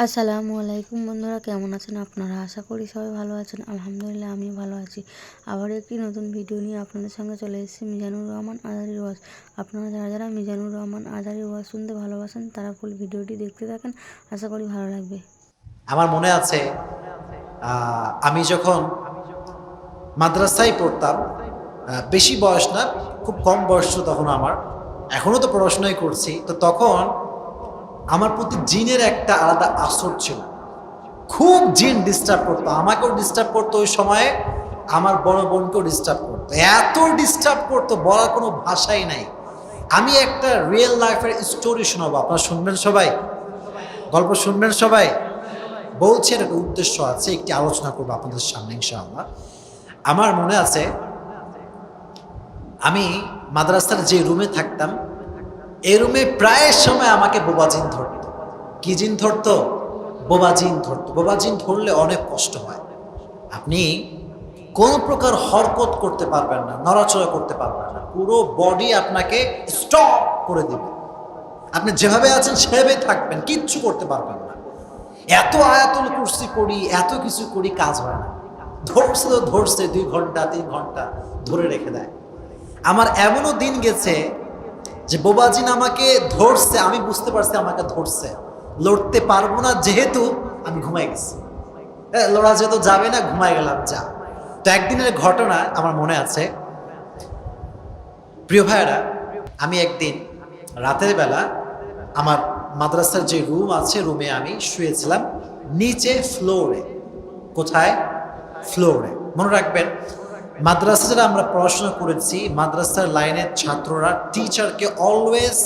আসসালামু আলাইকুম বন্ধুরা, কেমন আছেন আপনারা? আশা করি সবাই ভালো আছেন। আলহামদুলিল্লাহ আমি ভালো আছি। আবার একটি নতুন ভিডিও নিয়ে আপনাদের সঙ্গে চলে এসেছি মিজানুর রহমান আজারির ওয়াজ। আপনারা যারা যারা মিজানুর রহমান আজারির ওয়াজ শুনতে ভালোবাসেন তারা ফুল ভিডিওটি দেখতে থাকেন, আশা করি ভালো লাগবে। আমার মনে আছে আমি যখন মাদ্রাসায় পড়তাম, বেশি বয়স না, খুব কম বয়স ছিল তখন আমার। এখনো তো পড়াশোনাই করছি, তো তখন আমার প্রতি জিনের একটা আলাদা আসর ছিল। খুব জিন ডিস্টার্ব করতো, আমাকেও ডিস্টার্ব করতো ওই সময়ে, আমার বড় বোনকেও ডিস্টার্ব করতো। এত ডিস্টার্ব করতো বলার কোনো ভাষাই নাই। আমি একটা রিয়েল লাইফের স্টোরি শোনাবো, আপনারা শুনবেন সবাই, গল্প শুনবেন সবাই। বলছি একটা উদ্দেশ্য আছে, একটি আলোচনা করবো আপনাদের সামনে ইনশাআল্লাহ। আমার মনে আছে আমি মাদ্রাসার যে রুমে থাকতাম, এই রুমে প্রায় সময় আমাকে বোবাজিন ধরতো। কি জিন ধরতো? বোবাজিন ধরতো। বোবাজিন ধরলে অনেক কষ্ট হয়। আপনি কোন প্রকার হরকত করতে পারবেন না, নড়াচড়া করতে পারবেন না, পুরো বডি আপনাকে স্টপ করে দিবে। আপনি যেভাবে আছেন সেভাবেই থাকবেন, কিচ্ছু করতে পারবেন না। এত আয়াতুল কুরসি করি, এত কিছু করি, কাজ হয় না। ধরছে তো ধরছে, 2 ঘন্টা 3 ঘন্টা ধরে রেখে দেয়। আমার এমনও দিন গেছে যে বোবাজিন আমাকে ধরছে, আমি বুঝতে পারছি আমাকে ধরছে, লড়তে পারবো না যেহেতু আমি ঘুমাই গেছি। লড়া যেহেতু যাবে না, ঘুমাই গেলাম, যা। তো একদিনের ঘটনা আমার মনে আছে, প্রিয় ভাইয়েরা। আমি একদিন রাতের বেলা আমার মাদ্রাসার যে রুম আছে, রুমে আমি শুয়েছিলাম নিচে ফ্লোরে। কোথায়? ফ্লোরে। মনে রাখবেন, মাদ্রাসা যারা আমরা পড়াশোনা করেছি, মাদ্রাসার লাইনের ছাত্ররা টিচারকে অলওয়েজ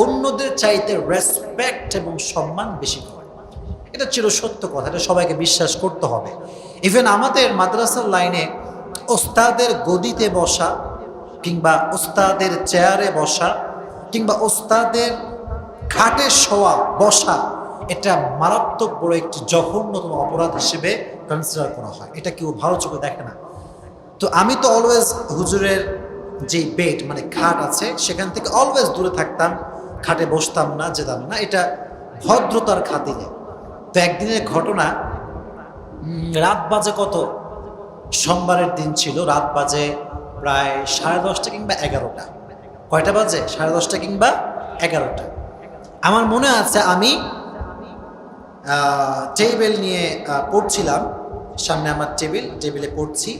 অন্যদের চাইতে রেসপেক্ট এবং সম্মান বেশি করে। এটা চির সত্য কথা, এটা সবাইকে বিশ্বাস করতে হবে। ইভেন আমাদের মাদ্রাসার লাইনে ওস্তাদের গদিতে বসা, কিংবা ওস্তাদের চেয়ারে বসা, কিংবা ওস্তাদের খাটে শোয়া বসা, এটা মারাত্মক বড় একটি জঘন্যতম অপরাধ হিসেবে কনসিডার করা হয়। এটা কেউ ভালো চোখে দেখে না। তো আমি তো অলওয়েজ হুজুরের যে বেড মানে খাট আছে সেখান থেকে অলওয়েজ দূরে থাকতাম, খাটে বসতাম না, যেতাম না, এটা ভদ্রতার খাতিরে। তো একদিনের ঘটনা, রাত বাজে কত, সোমবারের দিন ছিল, রাত বাজে প্রায় 10:30 কিংবা 11টা। কয়টা বাজে? 10:30 কিংবা 11টা। আমার মনে আছে আমি টেবিল নিয়ে পড়ছিলাম, সামনে আমার টেবিলে পড়ছি।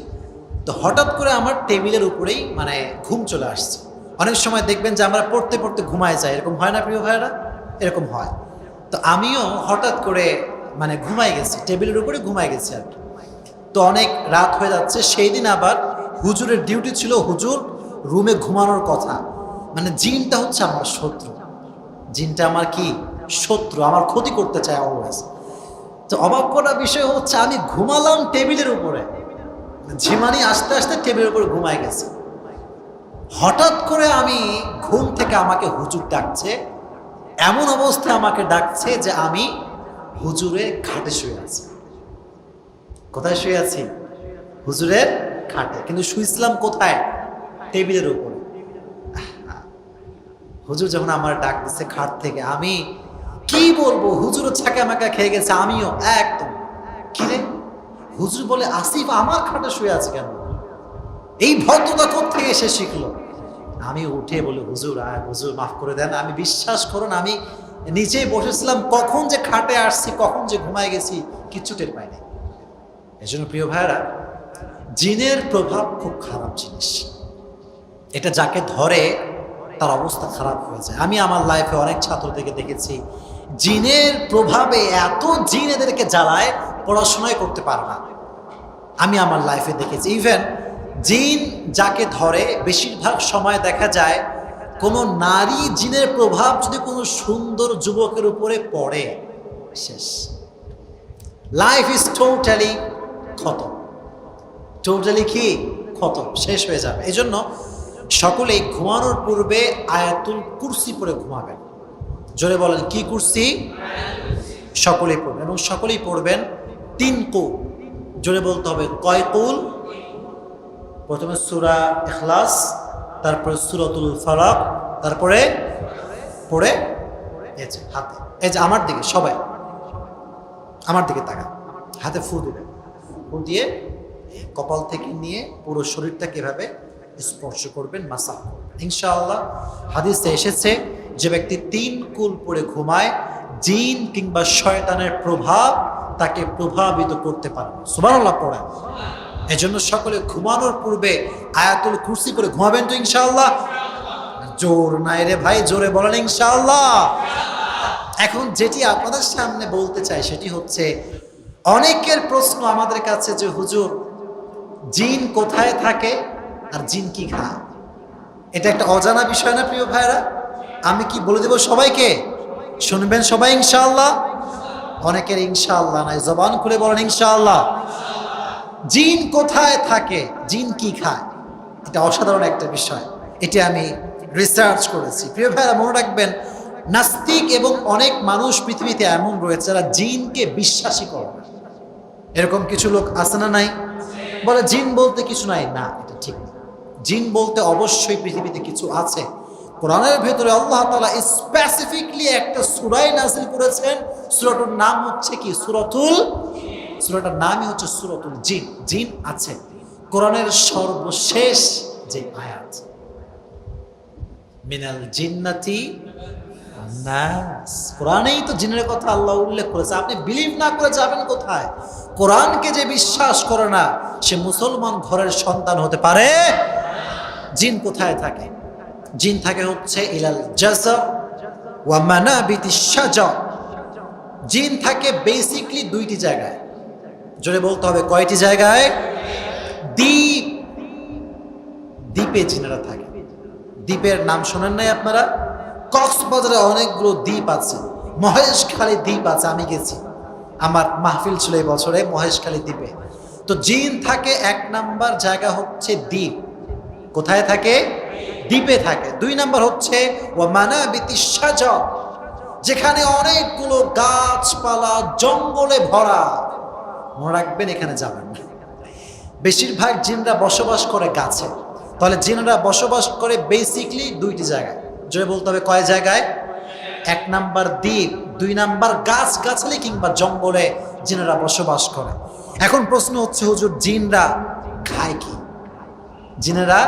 তো হঠাৎ করে আমার টেবিলের উপরেই মানে ঘুম চলে আসছে। অনেক সময় দেখবেন যে আমরা পড়তে পড়তে ঘুমায় যাই, এরকম হয় না প্রিয় ভাইয়েরা? এরকম হয়। তো আমিও হঠাৎ করে মানে ঘুমাই গেছি, টেবিলের উপরে ঘুমাই গেছি আর কি। তো অনেক রাত হয়ে যাচ্ছে। সেই দিন আবার হুজুরের ডিউটি ছিল, হুজুর রুমে ঘুমানোর কথা। মানে জিনটা হচ্ছে আমার শত্রু, জিনটা আমার কি শত্রু, আমার ক্ষতি করতে চায় অলওয়েজ। তো অবাক করার বিষয় হচ্ছে, আমি ঘুমালাম টেবিলের উপরে, ঝিমানি আস্তে আস্তে টেবিলের উপরে ঘুমায় গেছে। হঠাৎ করে আমি ঘুম থেকে আমাকে হুজুর ডাকছে, এমন অবস্থায় আমাকে ডাকছে যে আমি হুজুরের খাটে শুয়ে আছি। কোথায় শুয়ে আছি? হুজুরের খাটে। কিন্তু শুয়েছিলাম কোথায়? টেবিলের উপরে। হুজুর যখন আমার ডাক দিচ্ছে খাট থেকে, আমি কি বলবো, হুজুরও ছাকা মাকা খেয়ে গেছে, আমিও একদম। কিরে, হুজুর বলে আসিফ আমার খাটে শুয়ে আছে কেন? এই ভদ্রতা কোত্থেকে এসে শিখলো? আমি উঠে বলি, হুজুর হুজুর মাফ করে দেন, আমি বিশ্বাস করুন আমি নিচেই বসেছিলাম, কখন যে খাটে আসছি, কখন যে ঘুমায় গেছি কিচ্ছু টের পাইনি। এই জন্য প্রিয় ভাইয়েরা, জিনের প্রভাব খুব খারাপ জিনিস। এটা যাকে ধরে তার অবস্থা খারাপ হয়ে যায়। আমি আমার লাইফে অনেক ছাত্রদেরকে দেখেছি, জিনের প্রভাবে এত জিন এদেরকে জ্বালায়, পড়াশোনায় করতে পারে না। আমি আমার লাইফে দেখেছি। ইভেন জিন যাকে ধরে, বেশিরভাগ সময় দেখা যায় কোনো নারী জিনের প্রভাব যদি কোনো সুন্দর যুবকের উপরে পড়ে, শেষ, লাইফ ইজ টোটালি খতম। টোটালি কি খতম, শেষ হয়ে যাবে। এই জন্য সকলেই ঘুমানোর পূর্বে আয়াতুল কুরসি পড়ে ঘুমাবেন। জোরে বলেন, কি কুরসি? সকলেই পড়বেন, এবং সকলেই পড়বেন 3 কুল। জোরে বলতে হবে, কয় কুল? প্রথমে সূরা ইখলাস, তারপরে সূরাতুল ফালাক, তারপরে পড়ে এই যে হাতে, এই যে আমার দিকে সবাই আমার দিকে তাকান, হাতে ফু দিবেন, ফু দিয়ে কপাল থেকে নিয়ে পুরো শরীরটাকে এভাবে স্পর্শ করবেন, মাসাজ করবেন। ইনশাআল্লাহ হাদিসে এসেছে যে ব্যক্তি 3 কুল পরে ঘুমায়, জিন কিংবা শয়তানের প্রভাব তাকে প্রভাবিত করতে পারে না। সুবহানাল্লাহ পড়েন। এজন্য সকলে ঘুমানোর পূর্বে আয়াতুল কুরসি পড়ে ঘুমাবেন তো ইনশাআল্লাহ। জোর নাই রে ভাই, জোরে বলেন ইনশাআল্লাহ। এখন যেটি আপনাদের সামনে বলতে চাই সেটি হচ্ছে, অনেকের প্রশ্ন আমাদের কাছে যে হুজুর জিন কোথায় থাকে আর জিন কি খায়? এটা একটা অজানা বিষয় না প্রিয় ভাইরা? আমি কি বলে দেব সবাইকে? শুনবেন সবাই ইনশাআল্লাহ? অনেকের ইনশাআল্লাহ নাই, জবান খুলে বলেন ইনশাআল্লাহ। জিন কোথায় থাকে, জিন কি খায়, এটা অসাধারণ একটা বিষয়। এটি আমি রিসার্চ করেছি। প্রিয় ভাইরা মনে রাখবেন, নাস্তিক এবং অনেক মানুষ পৃথিবীতে এমন রয়েছে যারা জিনকে বিশ্বাসী করে না। এরকম কিছু লোক আছে না নাই? বলে জিন বলতে কিছু নাই। না, এটা ঠিক না। জিন বলতে অবশ্যই পৃথিবীতে কিছু আছে। কোরআনের ভেতরে আল্লাহ তাআলা স্পেসিফিকলি একটা সূরা নাযিল করেছেন। সূরাটার নাম হচ্ছে কি? সূরাটার নামই হচ্ছে সূরাতুল জিন। জিন আছে। কোরআনের সর্বশেষ যে আয়াত, মিনাল জিন্নাতি নাস, কোরআনেই তো জিনের কথা আল্লাহ উল্লেখ করেছে। আপনি বিলিভ না করে যাবেন কোথায়? কোরআনকে যে বিশ্বাস করে না সে মুসলমান ঘরের সন্তান হতে পারে? জিন কোথায় থাকে? জিন থাকে হচ্ছে ইলাল জাযা ওয়া মানাবিতিশ শাজার। জিন থাকে বেসিকলি 2টি জায়গায়। জোরে বলতে হবে, কয়টি জায়গায়? দ্বীপ, দ্বীপে জিনেরা থাকে। দ্বীপের নাম শোনেন নাই আপনারা? কক্সবাজারে অনেকগুলো দ্বীপ আছে, মহেশখালী দ্বীপ আছে, আমি গেছি, আমার মাহফিল ছিল এই বছরে মহেশখালী দ্বীপে। তো জিন থাকে 1 নাম্বার জায়গা হচ্ছে দ্বীপ। কোথায় থাকে? দ্বীপে থাকে। 2 নাম্বার হচ্ছে ওয়া মানাবিতিশ শাজার, যেখানে অনেকগুলো গাছপালা জঙ্গলে ভরা। মনে রাখবেন, এখানে যাবেন না। বেশিরভাগ জিনরা বসবাস করে গাছে। তাহলে জিনরা বসবাস করে বেসিকলি 2টি জায়গায়। জোরে বলতে হবে, কয় জায়গায়? 1 নাম্বার দ্বীপ, 2 নাম্বার গাছ গাছালি কিংবা জঙ্গলে জিনেরা বসবাস করে। এখন প্রশ্ন হচ্ছে, হুজুর জিনরা খায় কি? জিনেরা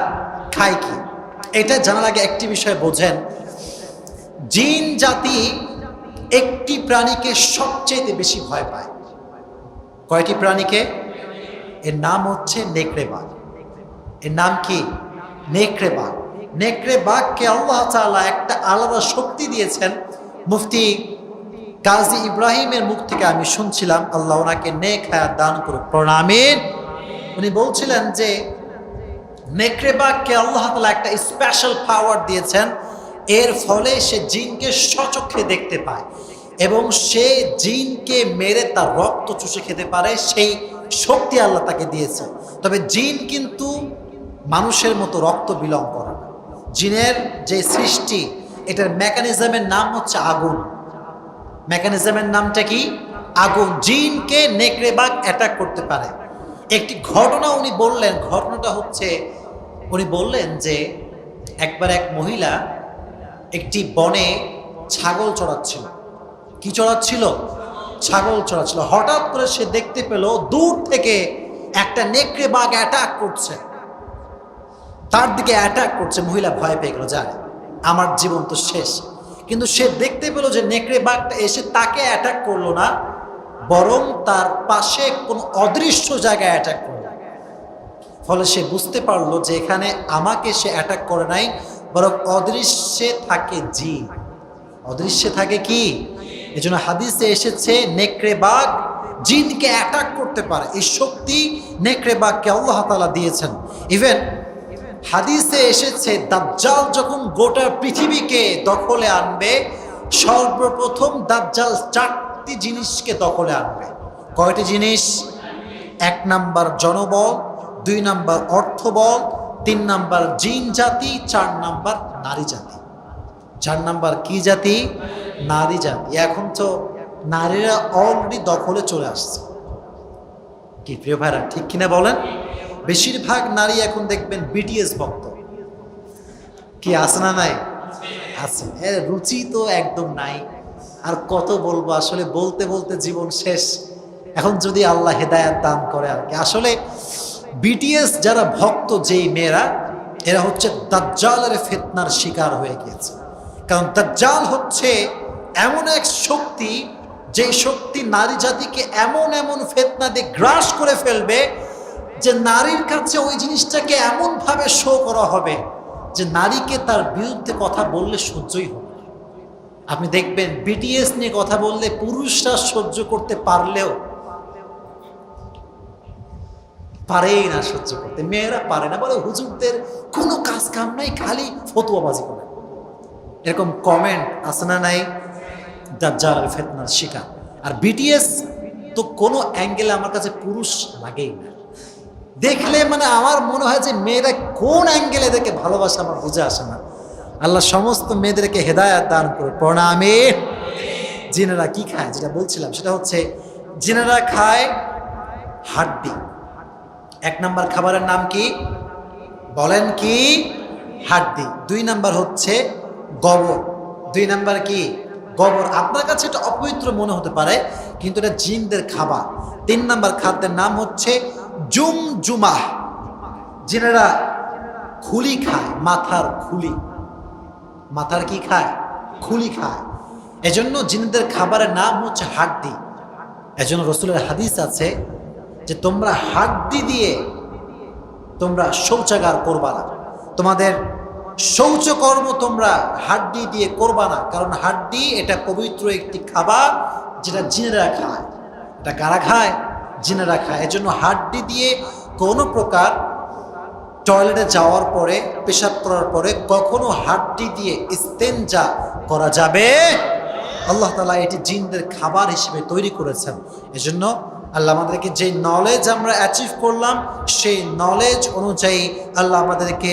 খায় কি? এটা জানার আগে একটি বিষয় বোঝেন। জিন জাতি একটি প্রাণীকে সবচেয়ে বেশি ভয় পায়। কয়টি প্রাণীকে? এর নাম হচ্ছে নেকড়ে বাঘ। এর নাম কি? নেকড়ে বাঘ। নেকড়ে বাঘকে আল্লাহ তাআলা একটা আলাদা শক্তি দিয়েছেন। মুফতি কাজী ইব্রাহিমের মুখ থেকে আমি শুনছিলাম, আল্লাহ ওনাকে নেক হায়াত দান করুক, প্রণামিন। উনি বলছিলেন যে নেকড়ে বাঘকে আল্লাহ তাআলা একটা স্পেশাল পাওয়ার দিয়েছেন। এর ফলে সে জিনকে স্বচক্ষে দেখতে পায় এবং সে জিনকে মেরে তার রক্ত চুষে খেতে পারে। সেই শক্তি আল্লাহ তাকে দিয়েছে। তবে জিন কিন্তু মানুষের মতো রক্ত বিলং করে না। জিনের যে সৃষ্টি, এটার মেকানিজমের নাম হচ্ছে আগুন। মেকানিজমের নামটা কি? আগুন। জিনকে নেকড়ে বাঘ অ্যাটাক করতে পারে। একটি ঘটনা উনি বললেন। ঘটনাটা হচ্ছে, উনি বললেন যে একবার এক মহিলা একটি বনে ছাগল চড়াচ্ছিল। কি চড়াচ্ছিল? ছাগল চড়াচ্ছিল। হঠাৎ করে সে দেখতে পেল দূর থেকে একটা নেকড়ে বাঘ অ্যাটাক করছে, তার দিকে অ্যাটাক করছে। মহিলা ভয় পেয়ে গেল, জানে আমার জীবন তো শেষ। কিন্তু সে দেখতে পেল যে নেকড়ে বাঘটা এসে তাকে অ্যাটাক করলো না, বরং তার পাশে কোন অদৃশ্য জায়গায় অ্যাটাক করলো। ফলে সে বুঝতে পারলো যে এখানে আমাকে সে অ্যাটাক করে নাই, বরং অদৃশ্যে থাকে জিন। অদৃশ্যে থাকে কি? এজন্য হাদিসে এসেছে নেকড়ে বাঘ জিনকে অ্যাটাক করতে পারে। এই শক্তি নেকড়ে বাঘকে আল্লাহ তাআলা দিয়েছেন। ইভেন হাদিসে এসেছে দাজ্জাল যখন গোটা পৃথিবীকে দখলে আনবে, সর্বপ্রথম দাজ্জাল 4টি জিনিসকে দখলে আনবে। কয়টি জিনিস? 1 নাম্বার জনবল, 2 নাম্বার অর্থবল, 3 নাম্বার জিন জাতি, 4 নাম্বার নারী জাতি। 4 নাম্বার কি জাতি? নারী জাতি। এখন তো নারীরা অলরেডি দখলে চলে আসছে। কি প্রিয় ভাইরা, ঠিক কিনা বলেন? বেশিরভাগ নারী এখন দেখবেন বিটিএস ভক্ত। কি আছে না নাই? আছে। এর রুচি তো একদম নাই। আর কত বলবো, আসলে বলতে বলতে জীবন শেষ। এখন যদি আল্লাহ হেদায়াত দান করে আর কি। আসলে বিটিএস যারা ভক্ত, যেই মেয়েরা, এরা হচ্ছে দাজ্জালের ফিতনার শিকার হয়ে গিয়েছে। কারণ দাজ্জাল হচ্ছে এমন এক শক্তি, যে শক্তি নারী জাতিকে এমন এমন ফিতনা দিয়ে গ্রাস করে ফেলবে যে নারীর কাছে ওই জিনিসটাকে এমন ভাবে শো করা হবে যে নারীকে তার বিরুদ্ধে কথা বললে সহ্যই হবে। আপনি দেখবেন বিটিএস নিয়ে কথা বললে পুরুষরা সহ্য করতে পারলেও পারেই না সহ্য করতে, মেয়েরা পারে না, বলে হুজুরদের কোনো কাজ কাম নাই, খালি ফতুয়াবাজি করে। এরকম কমেন্ট আছে না নাই? দাজ্জাল ফিতনার শিকার। আর বিটিএস তো কোনো অ্যাঙ্গেলে আমার কাছে পুরুষ লাগেই না, দেখলে মানে আমার মনে হয় যে মেয়েরা কোন অ্যাঙ্গেলে এদেরকে ভালোবাসে আমার বুঝে আসে না। আল্লাহ সমস্ত মেয়েদেরকে হেদায়াত দান করে প্রণামে। জিনেরা কি খায়, যেটা বলছিলাম সেটা হচ্ছে জিনেরা খায় হাড্ডি। এক নাম্বার খাবারের নাম কি বলেন? কি? হাড্ডি। 2 নাম্বার হচ্ছে গোবর। 2 নাম্বার কি? গোবর। আপনার কাছে এটা অপবিত্র মনে হতে পারে, কিন্তু এটা জিনদের খাবার। 3 নাম্বার খাদ্যের নাম হচ্ছে জুমজুমাহ। জিনেরা খুলি খায়, মাথার খুলি। মাথার কি খায়? খুলি খায়। এজন্য জিনদের খাবারের নাম হচ্ছে হাড্ডি। এজন্য রাসূলের হাদিস আছে যে তোমরা হাড্ডি দিয়ে তোমরা শৌচাগার করবা না, তোমাদের শৌচকর্ম তোমরা হাড্ডি দিয়ে করবা না। কারণ হাড্ডি এটা পবিত্র একটি খাবার, যেটা জিনেরা খায়। এটা কারা খায়? জিনেরা খায়। এজন্য হাড্ডি দিয়ে কোনো প্রকার টয়লেটে যাওয়ার পরে, পেশাব করার পরে কখনো হাড্ডি দিয়ে ইস্তেঞ্জা করা যাবে। আল্লাহ তাআলা এটি জিনদের খাবার হিসেবে তৈরি করেছেন। এজন্য আল্লাহ আমাদেরকে যে নলেজ আমরা অ্যাচিভ করলাম, সেই নলেজ অনুযায়ী আল্লাহ আমাদেরকে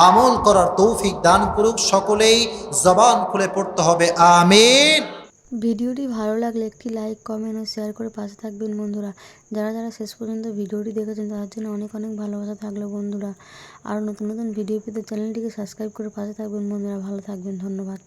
আমল করার তৌফিক দান করুক। সকলেই জবান খুলে পড়তে হবে আমিন। ভিডিওটি ভালো লাগলে একটি লাইক, কমেন্ট ও শেয়ার করে পাশে থাকবেন বন্ধুরা। যারা যারা শেষ পর্যন্ত ভিডিওটি দেখেছেন তাদের জন্য অনেক অনেক ভালোবাসা থাকলো বন্ধুরা। আরও নতুন নতুন ভিডিও পেতে চ্যানেলটিকে সাবস্ক্রাইব করে পাশে থাকবেন বন্ধুরা। ভালো থাকবেন, ধন্যবাদ।